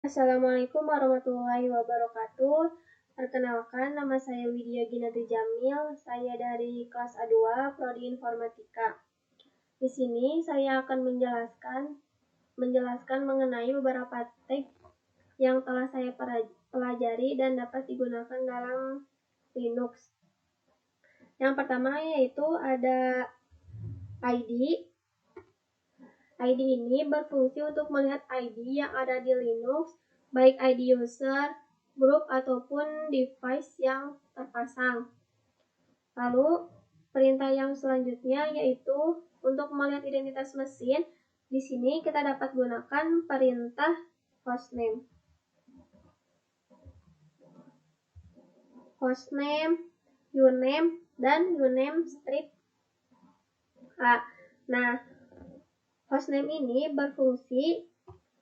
Assalamualaikum warahmatullahi wabarakatuh. Perkenalkan, nama saya Widya Ginati Jamil. Saya dari kelas A2, Prodi Informatika. Di sini saya akan menjelaskan mengenai beberapa tag yang telah saya pelajari dan dapat digunakan dalam Linux. Yang pertama yaitu ada ID. ID ini berfungsi untuk melihat ID yang ada di Linux, baik ID user, grup, ataupun device yang terpasang. Lalu, perintah yang selanjutnya yaitu untuk melihat identitas mesin. Di sini kita dapat gunakan perintah hostname. Hostname, uname, dan uname strip A. Nah, hostname ini berfungsi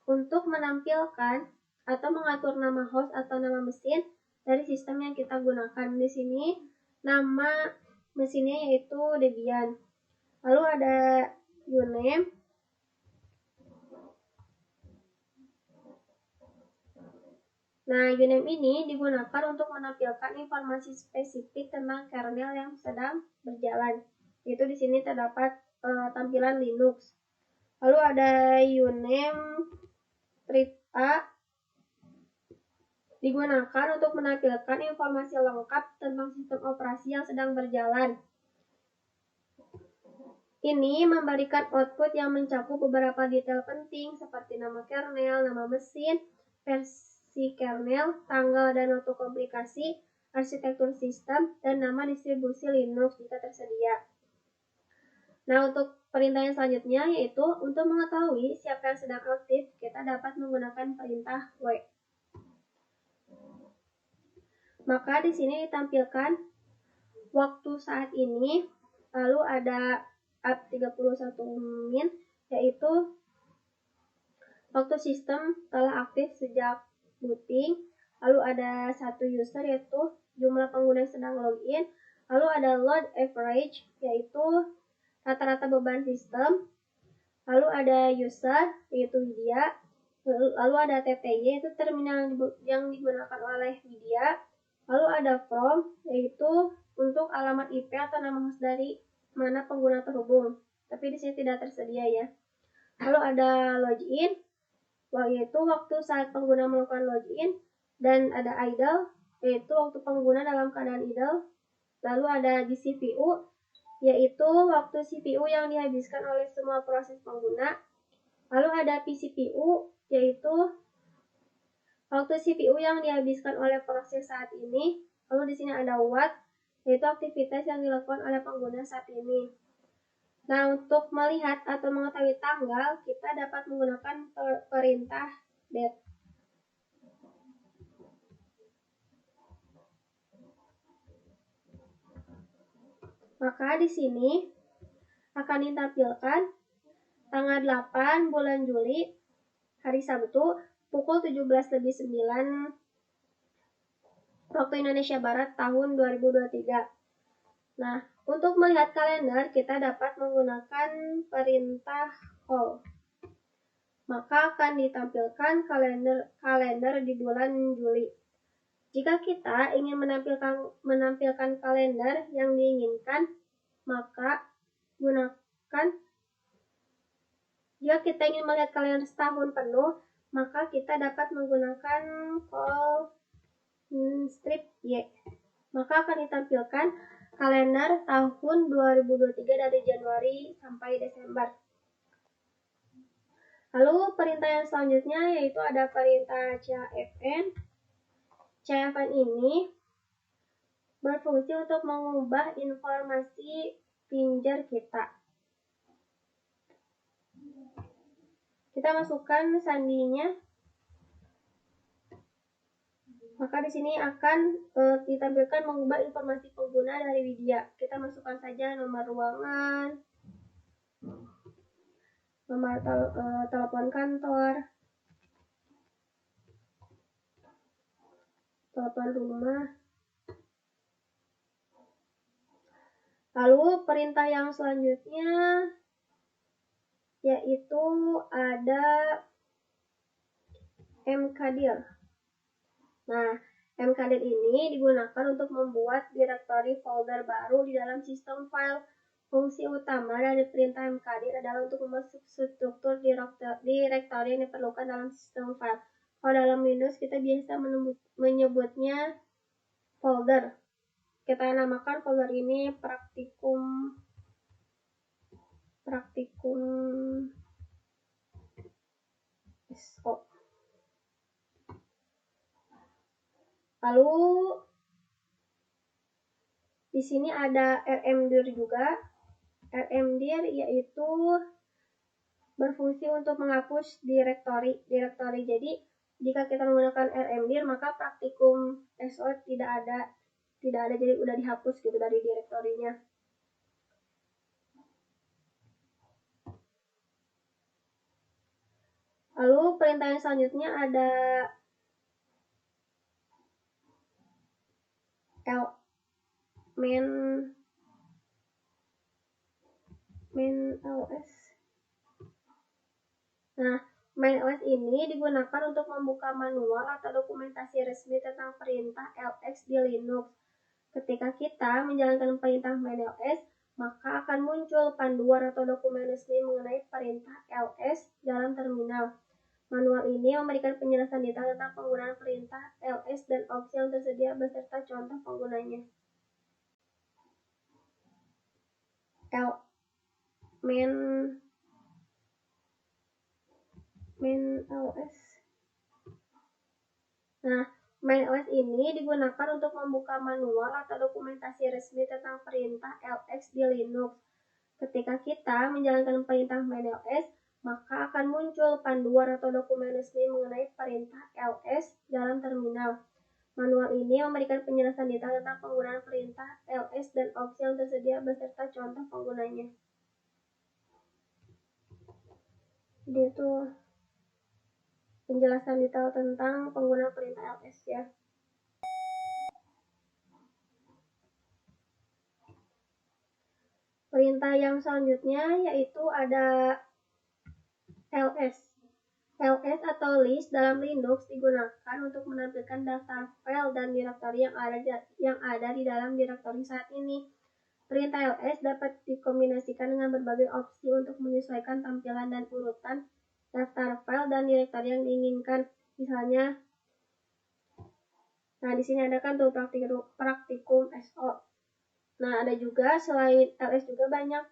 untuk menampilkan atau mengatur nama host atau nama mesin dari sistem yang kita gunakan. Di sini nama mesinnya yaitu Debian. Lalu ada uname. Nah, uname ini digunakan untuk menampilkan informasi spesifik tentang kernel yang sedang berjalan. Yaitu di sini terdapat tampilan Linux. Lalu ada uname strip A digunakan untuk menampilkan informasi lengkap tentang sistem operasi yang sedang berjalan. Ini memberikan output yang mencakup beberapa detail penting seperti nama kernel, nama mesin, versi kernel, tanggal dan waktu komplikasi, arsitektur sistem, dan nama distribusi Linux jika tersedia. Nah, untuk perintah yang selanjutnya yaitu untuk mengetahui siapa yang sedang aktif, kita dapat menggunakan perintah W. Maka di sini ditampilkan waktu saat ini, lalu ada up31min, yaitu waktu sistem telah aktif sejak booting. Lalu ada satu user yaitu jumlah pengguna yang sedang login. Lalu ada load average yaitu rata-rata beban sistem. Lalu ada user yaitu Widya. Lalu ada TTY yaitu terminal yang digunakan oleh Widya. Lalu ada from yaitu untuk alamat IP atau nama host dari mana pengguna terhubung. Tapi di sini tidak tersedia ya. Lalu ada login yaitu waktu saat pengguna melakukan login, dan ada idle yaitu waktu pengguna dalam keadaan idle. Lalu ada di CPU yaitu waktu CPU yang dihabiskan oleh semua proses pengguna. Lalu ada pCPU yaitu waktu CPU yang dihabiskan oleh proses saat ini. Lalu di sini ada what yaitu aktivitas yang dilakukan oleh pengguna saat ini. Nah, untuk melihat atau mengetahui tanggal, kita dapat menggunakan perintah date. Maka di sini akan ditampilkan tanggal 8 bulan Juli, hari Sabtu, pukul 17.09 waktu Indonesia Barat tahun 2023. Nah, untuk melihat kalender, kita dapat menggunakan perintah call. Maka akan ditampilkan kalender di bulan Juli. Jika kita ingin menampilkan kalender yang diinginkan, maka jika kita ingin melihat kalender setahun penuh, maka kita dapat menggunakan call strip Y. Maka akan ditampilkan kalender tahun 2023 dari Januari sampai Desember. Lalu perintah yang selanjutnya yaitu ada perintah CFN. CFN ini berfungsi untuk mengubah informasi pinjer kita. Kita masukkan sandinya. Maka di sini akan ditampilkan mengubah informasi pengguna dari Widya. Kita masukkan saja nomor ruangan, nomor telepon kantor, telepon rumah. Lalu perintah yang selanjutnya yaitu ada mkdir. Nah, mkdir ini digunakan untuk membuat direktori folder baru di dalam sistem file. Fungsi utama dari perintah mkdir adalah untuk membentuk struktur direktori yang diperlukan dalam sistem file. Kalau dalam Windows kita biasa menyebutnya folder. Kita namakan folder ini praktikum SO. Lalu di sini ada rmdir juga. Rmdir yaitu berfungsi untuk menghapus direktori. Jadi jika kita menggunakan rmdir maka praktikum SO tidak ada, jadi udah dihapus gitu dari direktorinya. Lalu perintah yang selanjutnya ada main ls. Nah, main ls ini digunakan untuk membuka manual atau dokumentasi resmi tentang perintah ls di Linux. Ketika kita menjalankan perintah main ls, maka akan muncul panduan atau dokumen resmi mengenai perintah ls dalam terminal. Manual ini memberikan penjelasan detail tentang penggunaan perintah ls dan opsi yang tersedia beserta contoh penggunanya. main ls. Nah, main ls ini digunakan untuk membuka manual atau dokumentasi resmi tentang perintah ls di Linux. Ketika kita menjalankan perintah main ls, maka akan muncul panduan atau dokumen resmi mengenai perintah ls dalam terminal. Manual ini memberikan penjelasan detail tentang penggunaan perintah ls dan opsi yang tersedia beserta contoh penggunanya. Jadi itu penjelasan detail tentang penggunaan perintah ls ya. Perintah yang selanjutnya yaitu ada ls. ls atau list dalam Linux digunakan untuk menampilkan daftar file dan direktori yang ada di dalam direktori saat ini. Perintah ls dapat dikombinasikan dengan berbagai opsi untuk menyesuaikan tampilan dan urutan daftar file dan direktori yang diinginkan. Misalnya, nah di sini ada kan tuh praktikum SO. Nah, ada juga selain ls juga banyak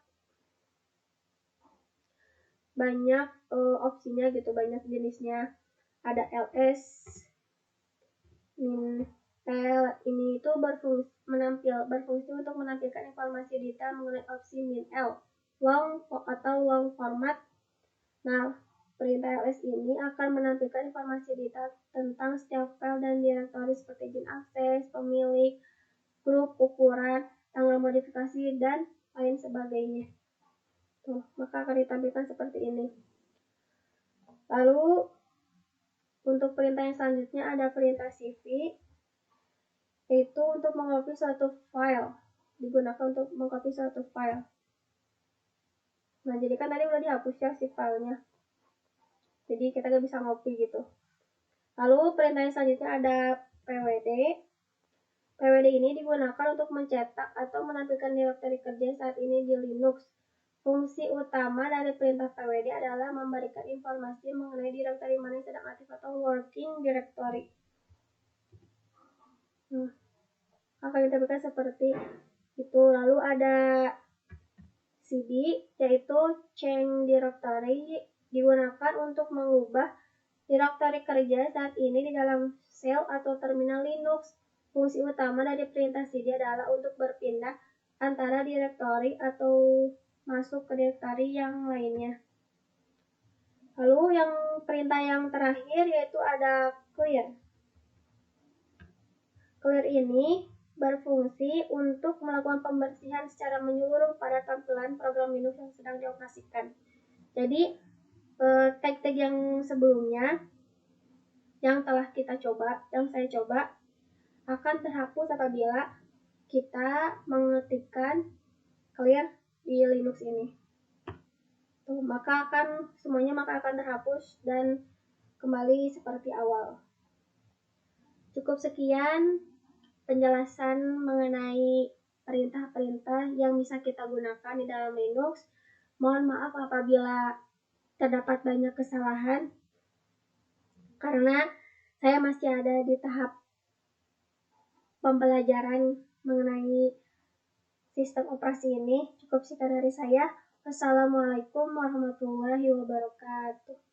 opsinya gitu, banyak jenisnya. Ada ls min-l, ini itu berfungsi untuk menampilkan informasi detail mengenai opsi min-l, long atau long format. Nah, perintah ls ini akan menampilkan informasi detail tentang setiap file dan direktori seperti izin akses, pemilik, grup, ukuran, tanggal modifikasi, dan lain sebagainya. Tuh, maka akan ditampilkan seperti ini. Lalu untuk perintah yang selanjutnya ada perintah cv, yaitu untuk mengcopy suatu file. Digunakan untuk mengcopy suatu file. Nah, jadi kan tadi udah dihapus ya si filenya. Jadi kita gak bisa ngopi gitu. Lalu perintah yang selanjutnya ada pwd. Pwd ini digunakan untuk mencetak atau menampilkan direktori kerja saat ini di Linux. Fungsi utama dari perintah pwd adalah memberikan informasi mengenai direktori mana yang sedang aktif atau working directory. Akan ditampilkan seperti itu. Lalu ada cd, yaitu change directory, digunakan untuk mengubah direktori kerja saat ini di dalam shell atau terminal Linux. Fungsi utama dari perintah cd adalah untuk berpindah antara direktori atau masuk ke direktori yang lainnya. Lalu yang perintah yang terakhir yaitu ada clear. Clear ini berfungsi untuk melakukan pembersihan secara menyeluruh pada tampilan program Linux yang sedang dioperasikan. Jadi tag-tag yang sebelumnya yang telah saya coba akan terhapus apabila kita mengetikkan clear di Linux ini. Tuh, maka akan terhapus dan kembali seperti awal. Cukup sekian penjelasan mengenai perintah-perintah yang bisa kita gunakan di dalam Linux. Mohon maaf apabila terdapat banyak kesalahan, karena saya masih ada di tahap pembelajaran mengenai sistem operasi ini. Cukup sekian dari saya. Wassalamualaikum warahmatullahi wabarakatuh.